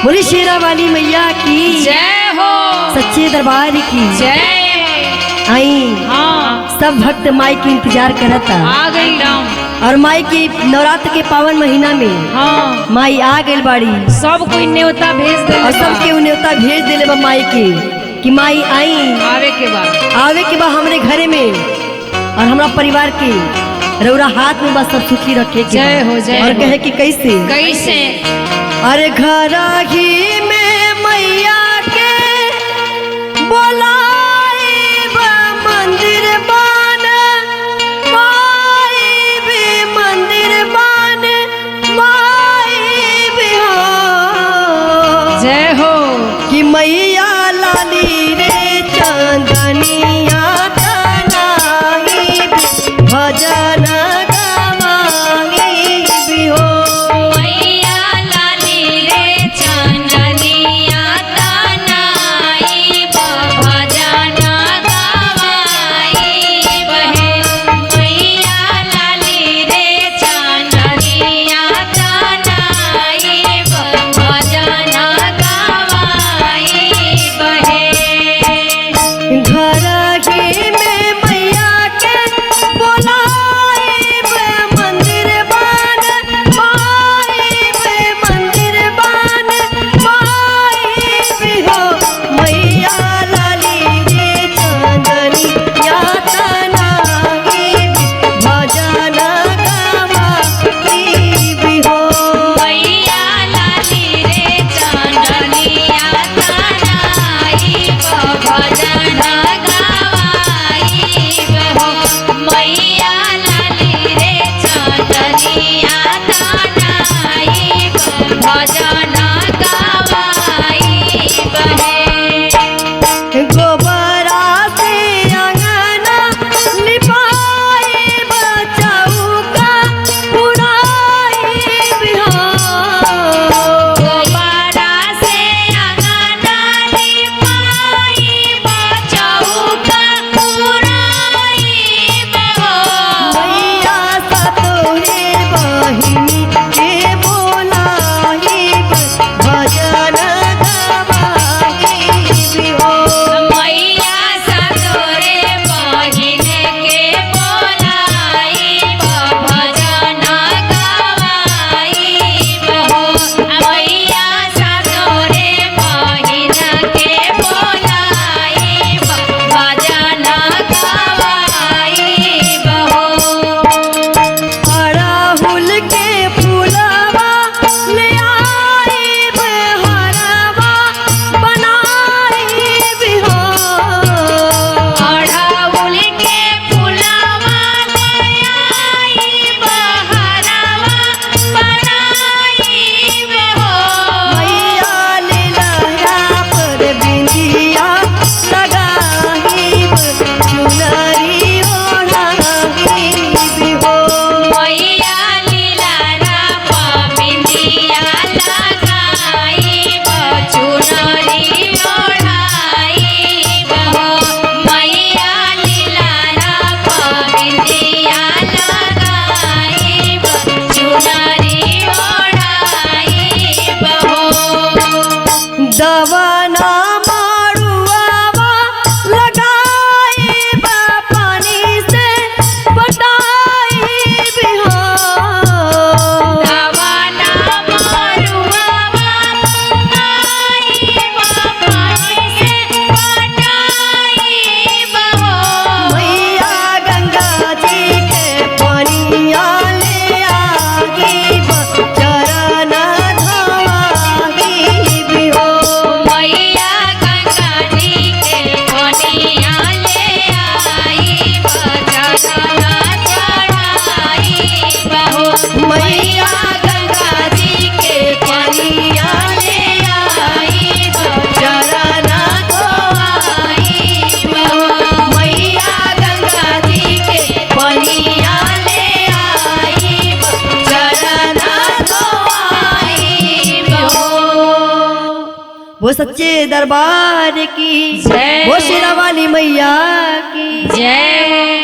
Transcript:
बोली शेरा वाली मैया की जय हो, सच्चे दरबार की जय। आई हाँ, सब भक्त माई के इंतजार करता आ गई राम। और माई के नवरात्र के पावन महीना में हाँ, माई आ गई बाड़ी सब कोई न्योता भेज दे और सबके न्योता भेज दिले बा माई के कि माई आई आवे के बाद आवे के बाद हमरे घरे में और हमरा परिवार के रौरा हाथ में बस सब सुखी रखे के जय बा। हो, जय और हो। कहे कि कैसे कैसे अरे घर ही में मैया के बोलाए मंदिर बन माई भी मंदिर बन माई भी हो जय हो, कि मैया लाली रे चांदनिया तनाई भजन गवाई भी हो। मैया लाली रे चंदनिया तनाई भजन गवाई बहे। मैया लाली रे चंदनिया तनाई भजन गवाई बहे। घर ही में मैया के बोलाए मंदिर बन माई मंदिर बन माई भी हो। मैया लाली रे चांदनिया तनाई भजन गवाई भी हो। मैया लाली रे चंदनिया तनाई भजन गवाई बहो। मैया लाली रे चंदनिया तनाई भजन गवाई बहे। गोबरा से अंगना लिपाए बचाऊका उड़ाई भी हो। गोबरा से अंगना लिपाई बचौका पुराई बहो। मैया सतोरे बहिनी के बोलाई भजन गवाई भी हो। मैया सतोरे बहिन के बोलाई भजन गवाई बहो। मैया सतोरे बहिन के बोलाई भजन गवाई बहो। अड़हुल के फूलवा ले आई हरवा बनाई भी हो। अड़हुल के फुलवा आई बहरवा बनाई बहो। मैया लीला पर बिंदिया लगाई चुनरी ओढ़ाई भी हो। मैया लीला बिंदिया लगाई चुनरी ओढ़ाई बहो। मैया लीला बिंदिया लगाई चुनरी ओढ़ाई बहो। दवना मारुआवा लगाई पानी से पटाई भी हो। दवना मारुआवा आई पानी से पटाई बहो। मैया गंगा जी के पनिया ले आगी चरण धोआगी भी हो। मैया गंगा जी के पनिया ले आई भजन चढ़ाई बहो। मैया गंगा जी के पनिया ले आई भजन धोआई बहो। मैया गंगा जी के पनिया ले आई भजन धोआई बहो। वो सच्चे दरबार की जय। वो शेरा वाली मैया की जय हो।